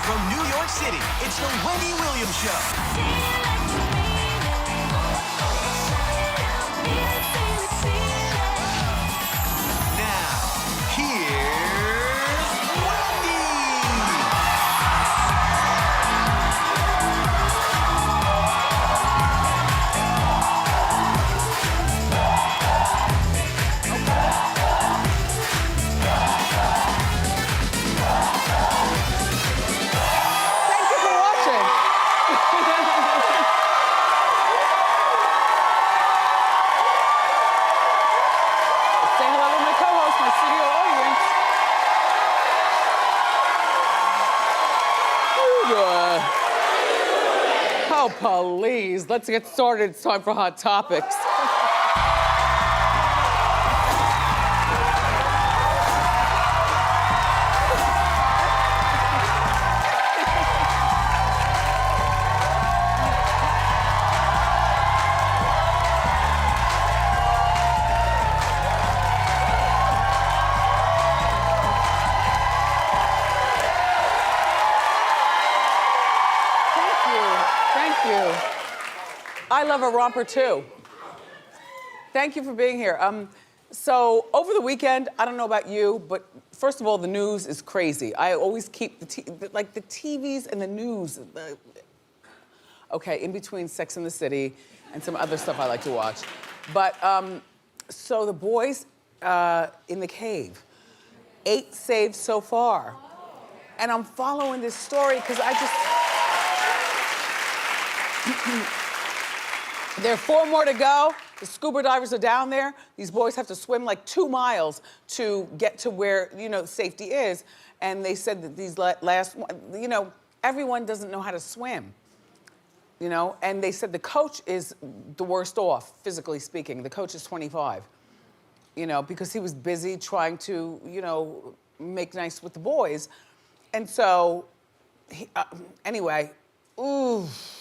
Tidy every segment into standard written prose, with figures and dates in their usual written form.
From New York City, it's the Wendy Williams Show. Oh, please, let's get started. It's time for Hot Topics. I love a romper too. Thank you for being here. So over the weekend, I don't know about you, but first of all, the news is crazy. I always keep the TVs and the news. Okay, in between Sex and the City and some other stuff I like to watch. But so the boys in the cave, 8 saved so far, and I'm following this story because I just. There are 4 more to go. The scuba divers are down there. These boys have to swim like 2 miles to get to where, safety is. And they said that these last, everyone doesn't know how to swim. And they said the coach is the worst off, physically speaking. The coach is 25, because he was busy trying to, make nice with the boys. And so, anyway, oof.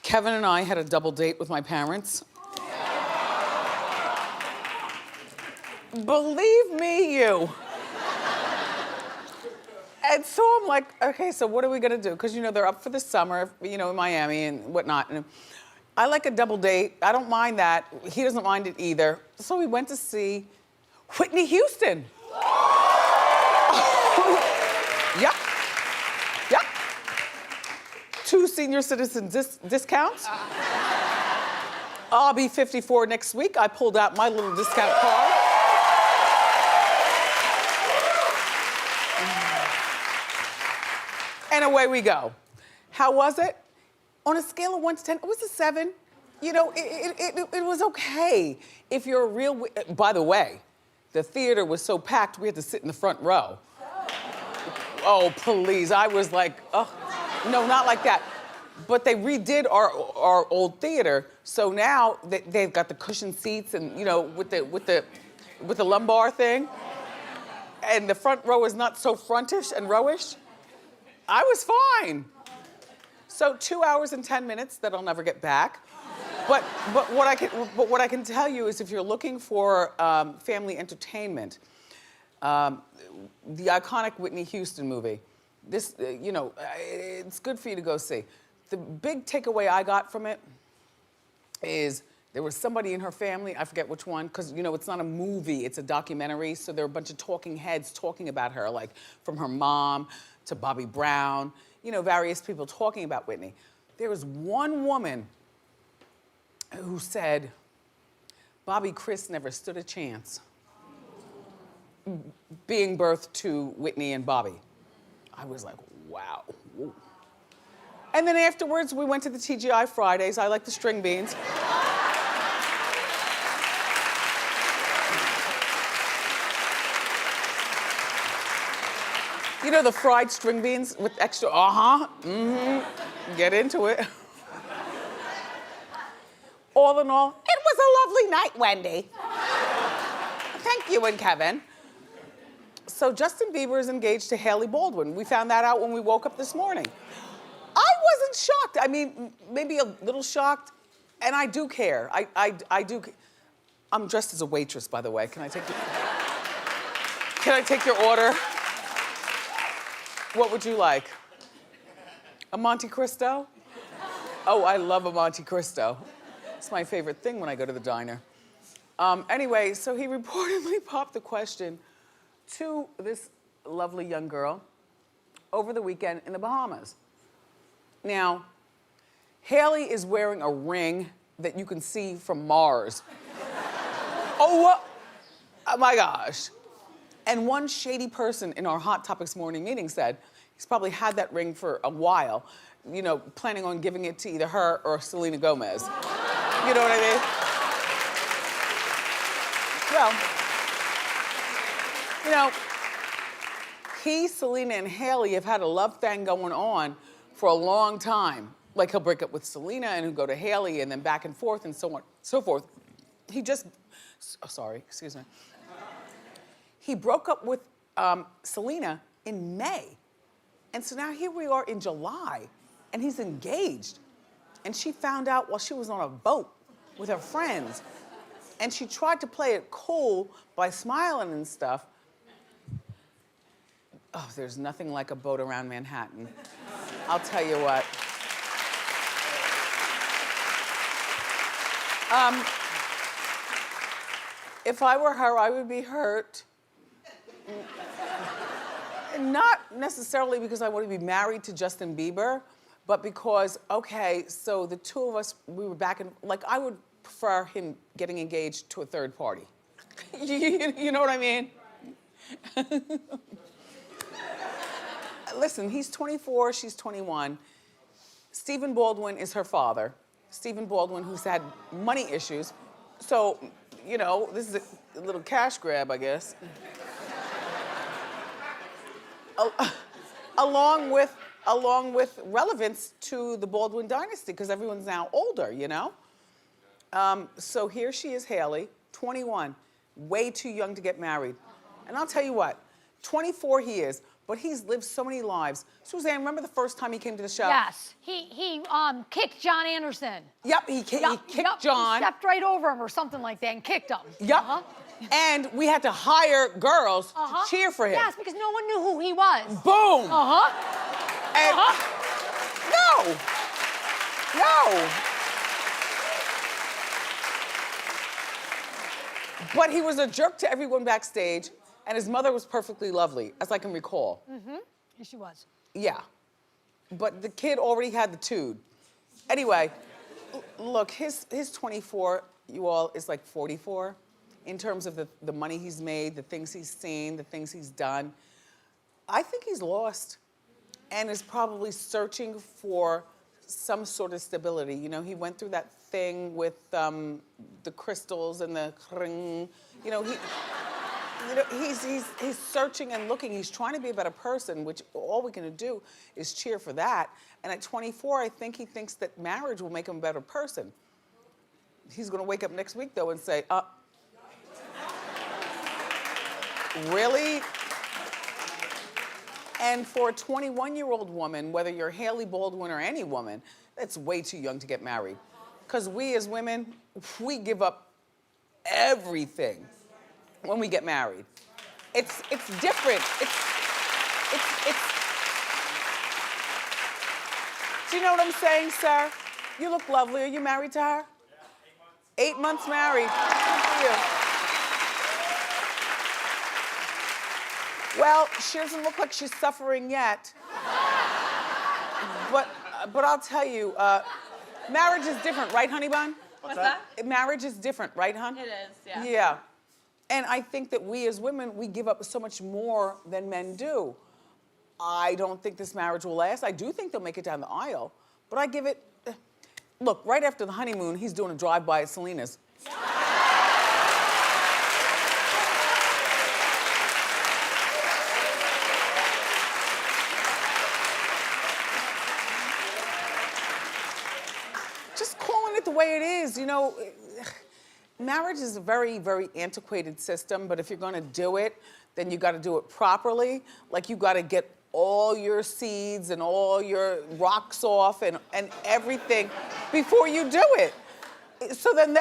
Kevin and I had a double date with my parents. Believe me, you. And so I'm like, okay, so what are we gonna do? Because they're up for the summer, in Miami and whatnot. And I like a double date. I don't mind that. He doesn't mind it either. So we went to see Whitney Houston. Yep. 2 senior citizen discounts. I'll be 54 next week. I pulled out my little discount card. And away we go. How was it? On a scale of 1 to 10, it was a 7. It was okay. If you're a real, by the way, the theater was so packed we had to sit in the front row. Oh, please, I was like, oh, no, not like that. But they redid our old theater, so now they've got the cushioned seats and, with the lumbar thing. And the front row is not so frontish and rowish. I was fine. So 2 hours and 10 minutes that I'll never get back. But what I can tell you is if you're looking for family entertainment, the iconic Whitney Houston movie, this, it's good for you to go see. The big takeaway I got from it is there was somebody in her family, I forget which one, because it's not a movie, it's a documentary, so there are a bunch of talking heads talking about her, like from her mom to Bobby Brown, various people talking about Whitney. There was one woman who said, Bobby Chris never stood a chance being birthed to Whitney and Bobby. I was like, wow. Whoa. And then afterwards, we went to the TGI Fridays. I like the string beans. The fried string beans with extra, get into it. All in all, it was a lovely night, Wendy. Thank you and Kevin. So Justin Bieber is engaged to Hailey Baldwin. We found that out when we woke up this morning. I wasn't shocked. I mean, maybe a little shocked. And I do care. I do. I'm dressed as a waitress, by the way. Can I take your order? What would you like? A Monte Cristo? Oh, I love a Monte Cristo. It's my favorite thing when I go to the diner. Anyway, so he reportedly popped the question to this lovely young girl over the weekend in the Bahamas. Now, Hailey is wearing a ring that you can see from Mars. Oh my gosh. And one shady person in our Hot Topics morning meeting said he's probably had that ring for a while, you know, planning on giving it to either her or Selena Gomez. You know what I mean? Well, you know, he, Selena, and Hailey have had a love thing going on for a long time. Like he'll break up with Selena and he'll go to Hailey and then back and forth and so on, so forth. He just, oh, sorry, excuse me. He broke up with Selena in May. And so now here we are in July and he's engaged. And she found out while she was on a boat with her friends. And she tried to play it cool by smiling and stuff. Oh, there's nothing like a boat around Manhattan. I'll tell you what. If I were her, I would be hurt. Not necessarily because I want to be married to Justin Bieber, but because, okay, so the two of us, we were back in, like, I would prefer him getting engaged to a third party. You know what I mean? Listen, he's 24, she's 21. Stephen Baldwin is her father. Stephen Baldwin, who's had money issues. So, you know, this is a little cash grab, I guess. Along with relevance to the Baldwin dynasty, because everyone's now older, you know? So here she is, Hailey, 21, way too young to get married. And I'll tell you what, 24 he is, but he's lived so many lives. Suzanne, remember the first time he came to the show? Yes, he kicked John Anderson. Yep, he kicked John. He stepped right over him or something like that and kicked him. Yep. And we had to hire girls to cheer for him. Yes, because no one knew who he was. Boom. And no. But he was a jerk to everyone backstage, and his mother was perfectly lovely, as I can recall. Yes, she was. Yeah. But the kid already had the tude. Anyway, look, his 24, you all, is like 44 in terms of the money he's made, the things he's seen, the things he's done. I think he's lost and is probably searching for some sort of stability. You know, he went through that thing with the crystals and the ring. You know, he's searching and looking. He's trying to be a better person, which all we're gonna do is cheer for that. And at 24, I think he thinks that marriage will make him a better person. He's gonna wake up next week, though, and say, really? And for a 21-year-old woman, whether you're Hailey Baldwin or any woman, that's way too young to get married. Because we as women, we give up everything when we get married. It's different. Do you know what I'm saying, sir? You look lovely. Are you married to her? Yeah, 8 months. 8 months married. Good for you. Well, she doesn't look like she's suffering yet. But I'll tell you, marriage is different, right, honey bun? What's that? Marriage is different, right, hon? It is, yeah. Yeah. And I think that we as women, we give up so much more than men do. I don't think this marriage will last. I do think they'll make it down the aisle, but I give it, look, right after the honeymoon, he's doing a drive-by at Selena's. Just calling it the way it is, you know. Marriage is a very, very antiquated system, but if you're gonna do it, then you gotta do it properly. Like, you gotta get all your seeds and all your rocks off and everything before you do it. So then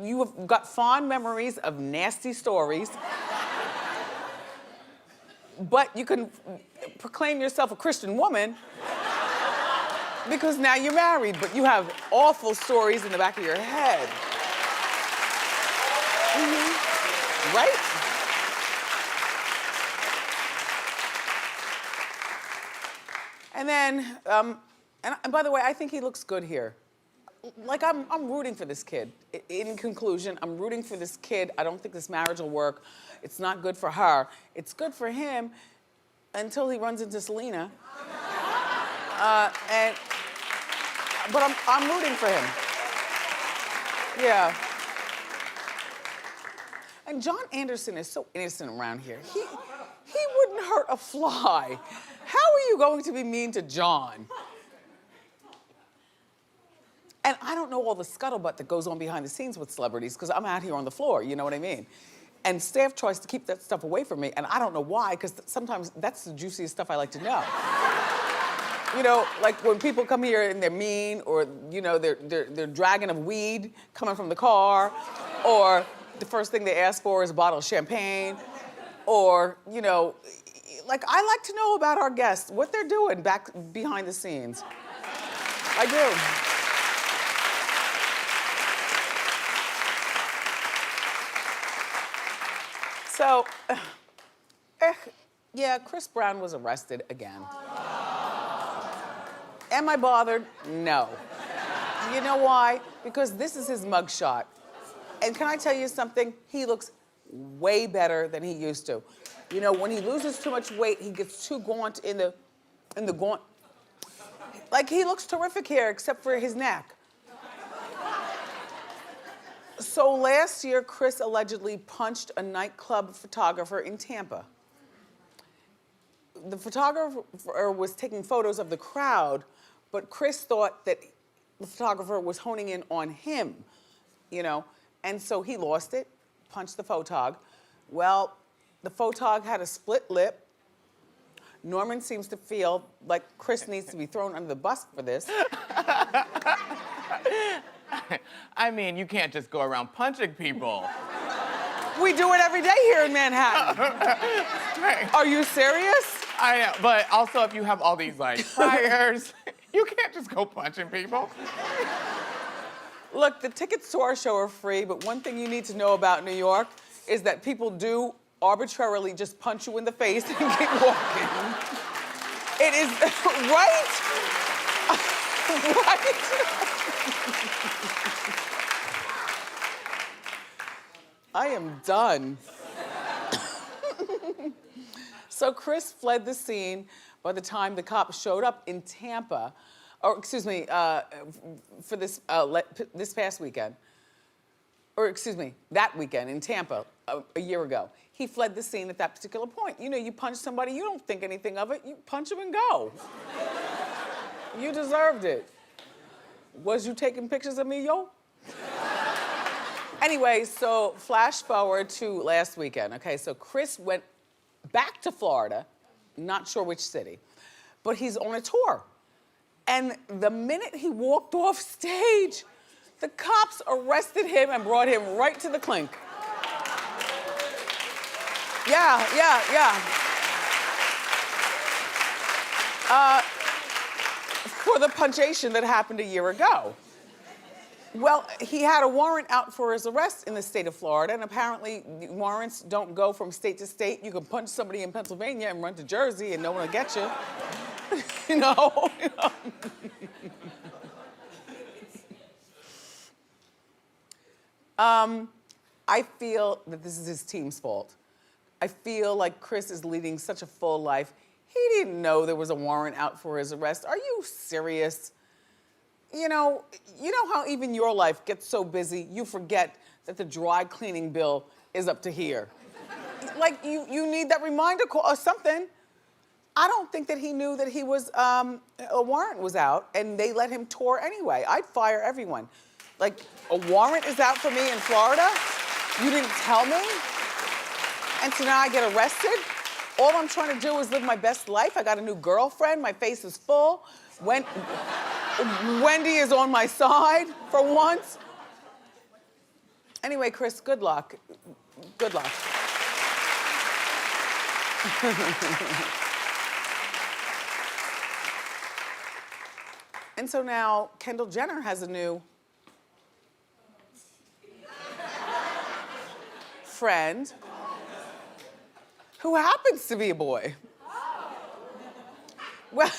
you have got fond memories of nasty stories. But you can proclaim yourself a Christian woman because now you're married, but you have awful stories in the back of your head. Right? And then, and by the way, I think he looks good here. Like, I'm rooting for this kid. In conclusion, I'm rooting for this kid. I don't think this marriage will work. It's not good for her. It's good for him until he runs into Selena. But I'm rooting for him. Yeah. And John Anderson is so innocent around here. He wouldn't hurt a fly. How are you going to be mean to John? And I don't know all the scuttlebutt that goes on behind the scenes with celebrities because I'm out here on the floor, you know what I mean? And staff tries to keep that stuff away from me, and I don't know why, because sometimes that's the juiciest stuff I like to know. You know, like when people come here and they're mean, or you know, they're dragging of weed coming from the car, or the first thing they ask for is a bottle of champagne, or you know, like I like to know about our guests, what they're doing back behind the scenes. I do. So, yeah, Chris Brown was arrested again. Am I bothered? No. You know why? Because this is his mugshot. And can I tell you something? He looks way better than he used to. You know, when he loses too much weight, he gets too gaunt in the gaunt. Like, he looks terrific here, except for his neck. So last year, Chris allegedly punched a nightclub photographer in Tampa. The photographer was taking photos of the crowd, but Chris thought that the photographer was honing in on him, you know? And so he lost it, punched the photog. Well, the photog had a split lip. Norman seems to feel like Chris needs to be thrown under the bus for this. I mean, you can't just go around punching people. We do it every day here in Manhattan. Are you serious? I know, but also if you have all these like priors, you can't just go punching people. Look, the tickets to our show are free, but one thing you need to know about New York is that people do arbitrarily just punch you in the face and keep walking. It is, right? Right? I am done. So Chris fled the scene by the time the cops showed up in Tampa, or excuse me, for this past weekend. Or excuse me, that weekend in Tampa a year ago. He fled the scene at that particular point. You know, you punch somebody, you don't think anything of it, you punch them and go. You deserved it. Was you taking pictures of me, yo? Anyway, so flash forward to last weekend, okay? So Chris went back to Florida, not sure which city, but he's on a tour. And the minute he walked off stage, the cops arrested him and brought him right to the clink. Yeah. For the punchation that happened a year ago. Well, he had a warrant out for his arrest in the state of Florida, and apparently warrants don't go from state to state. You can punch somebody in Pennsylvania and run to Jersey and no one will get you. You know? I feel that this is his team's fault. I feel like Chris is leading such a full life. He didn't know there was a warrant out for his arrest. Are you serious? You know how even your life gets so busy, you forget that the dry cleaning bill is up to here. Like, you need that reminder call or something. I don't think that he knew that he was, a warrant was out, and they let him tour anyway. I'd fire everyone. Like, a warrant is out for me in Florida? You didn't tell me? And so now I get arrested? All I'm trying to do is live my best life. I got a new girlfriend, my face is full. Wendy is on my side for once. Anyway, Chris, good luck. Good luck. And so now Kendall Jenner has a new friend who happens to be a boy. Well,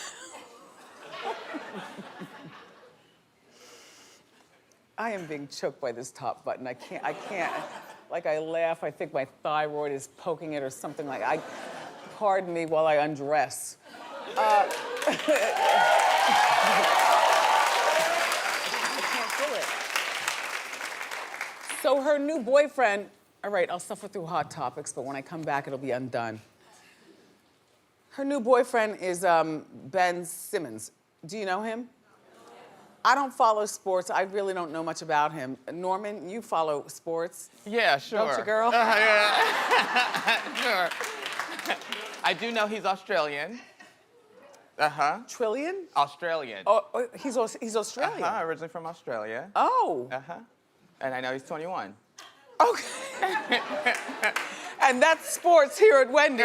I am being choked by this top button. I can't, like I laugh, I think my thyroid is poking it or something like, pardon me while I undress. I can't do it. So her new boyfriend, all right, I'll suffer through hot topics, but when I come back, it'll be undone. Her new boyfriend is Ben Simmons. Do you know him? I don't follow sports. I really don't know much about him. Norman, you follow sports. Yeah, sure. Don't you, girl? Yeah. Sure. I do know he's Australian. Uh-huh. Trillion? Australian. Oh, he's Australian. Uh-huh, originally from Australia. Oh. Uh-huh. And I know he's 21. Okay. And that's sports here at Wendy.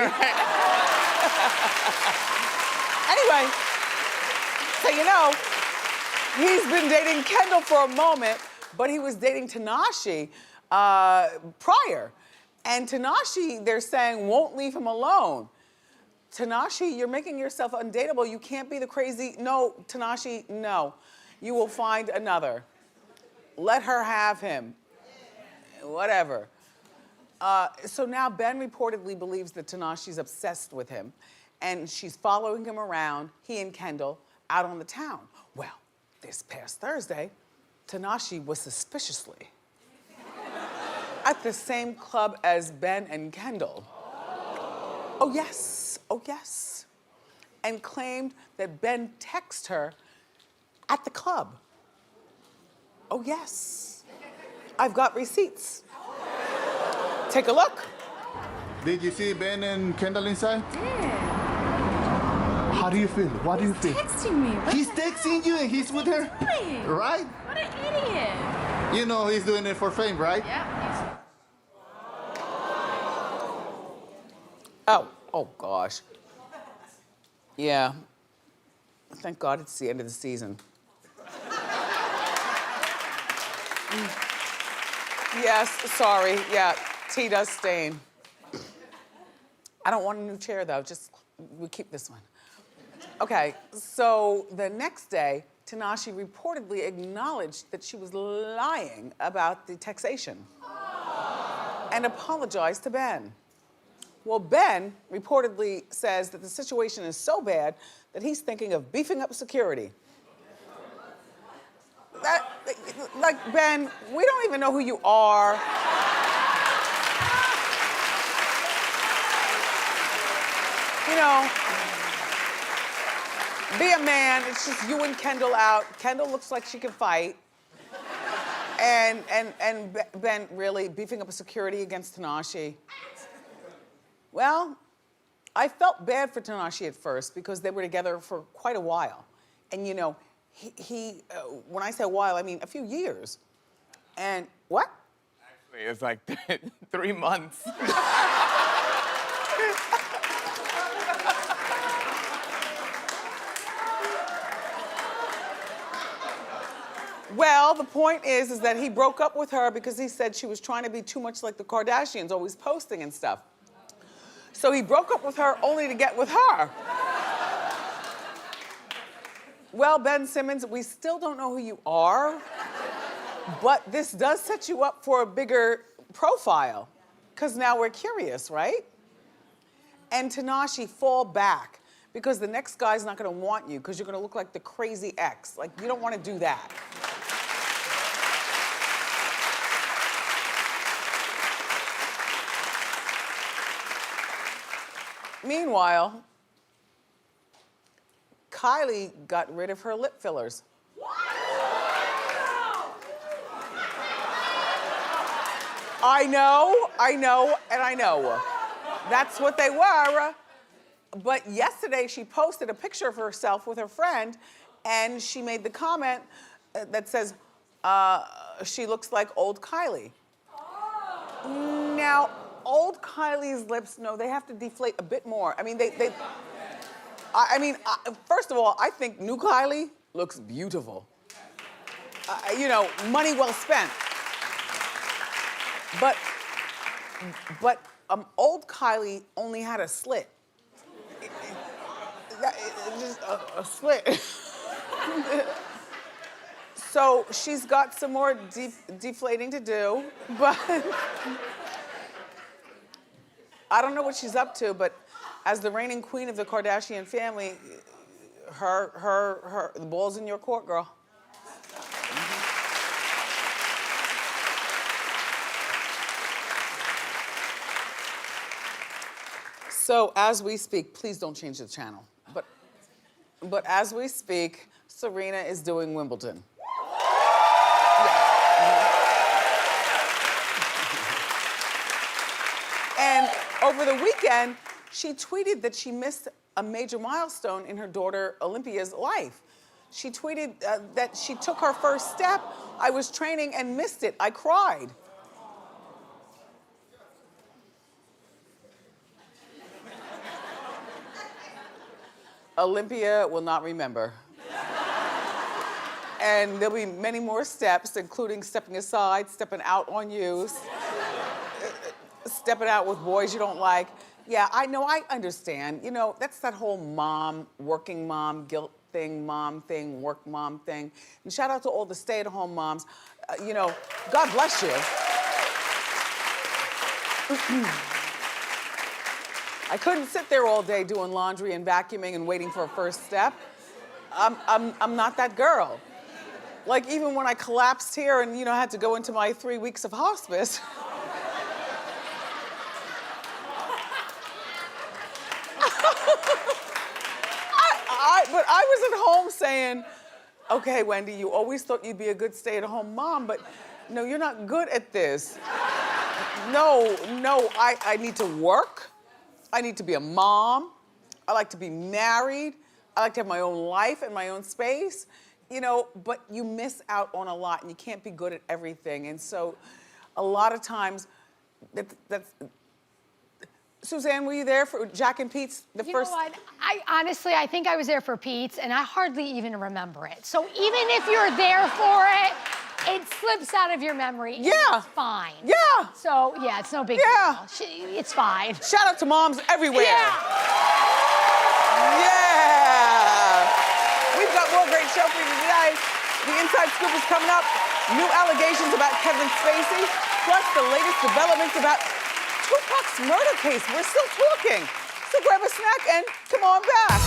Anyway, so you know, he's been dating Kendall for a moment, but he was dating Tinashe prior. And Tinashe, they're saying, won't leave him alone. Tinashe, you're making yourself undateable. You can't be the crazy. No, Tinashe, no. You will find another. Let her have him. Whatever. So now Ben reportedly believes that Tinashe's obsessed with him, and she's following him around, he and Kendall, out on the town. Well, this past Thursday, Tinashe was suspiciously at the same club as Ben and Kendall. Oh yes, and claimed that Ben texted her at the club. Oh yes, I've got receipts. Take a look. Did you see Ben and Kendall inside? did. How do you feel? What do you He's think? texting me. What He's texting you and he's with her? doing? Right? What an idiot. You know he's doing it for fame, right? Yeah. Oh gosh. Yeah. Thank God it's the end of the season. Yes, sorry. Yeah, tea does stain. I don't want a new chair though, just we keep this one. Okay, so the next day, Tinashe reportedly acknowledged that she was lying about the taxation and apologized to Ben. Well, Ben reportedly says that the situation is so bad that he's thinking of beefing up security. Like, Ben, we don't even know who you are. You know, be a man. It's just you and Kendall out. Kendall looks like she can fight. And Ben really beefing up a security against Tinashe. Well, I felt bad for Tinashe at first because they were together for quite a while. And you know, when I say a while, I mean a few years. And what? Actually, it's like 3 months. Well, the point is that he broke up with her because he said she was trying to be too much like the Kardashians, always posting and stuff. So he broke up with her only to get with her. Well, Ben Simmons, we still don't know who you are, but this does set you up for a bigger profile, because now we're curious, right? And Tinashe, fall back, because the next guy's not gonna want you, because you're gonna look like the crazy ex. Like, you don't wanna do that. Meanwhile, Kylie got rid of her lip fillers. I know, and I know. That's what they were. But yesterday she posted a picture of herself with her friend, and she made the comment that says, she looks like old Kylie. Now, old Kylie's lips, no, they have to deflate a bit more. I mean, first of all, I think new Kylie looks beautiful. You know, money well spent. But old Kylie only had a slit. Just a slit. So she's got some more deflating to do, but I don't know what she's up to, but as the reigning queen of the Kardashian family, the ball's in your court, girl. So as we speak, please don't change the channel. But as we speak, Serena is doing Wimbledon. And over the weekend, she tweeted that she missed a major milestone in her daughter Olympia's life. She tweeted that she took her first step. I was training and missed it. I cried. Olympia will not remember. And there'll be many more steps, including stepping aside, stepping out on you, stepping out with boys you don't like. Yeah, I know, I understand. You know, that's that whole mom, working mom, guilt thing, work mom thing. And shout out to all the stay-at-home moms. You know, God bless you. I couldn't sit there all day doing laundry and vacuuming and waiting for a first step. I'm not that girl. Like even when I collapsed here and, you know, had to go into my 3 weeks of hospice. But I was at home saying, okay, Wendy, you always thought you'd be a good stay-at-home mom, but no, you're not good at this. No, I need to work. I need to be a mom. I like to be married. I like to have my own life and my own space. You know, but you miss out on a lot and you can't be good at everything. And so a lot of times, that's Suzanne, were you there for Jack and Pete's the first? You know what? I think I was there for Pete's and I hardly even remember it. So even if you're there for it, it slips out of your memory. Yeah. It's fine. Yeah. So, yeah, it's no big Yeah. deal. It's fine. Shout out to moms everywhere. Yeah. Yeah. We've got more great show for you today. The Inside Scoop is coming up. New allegations about Kevin Spacey, plus the latest developments about Tupac's murder case. We're still talking. So grab a snack and come on back.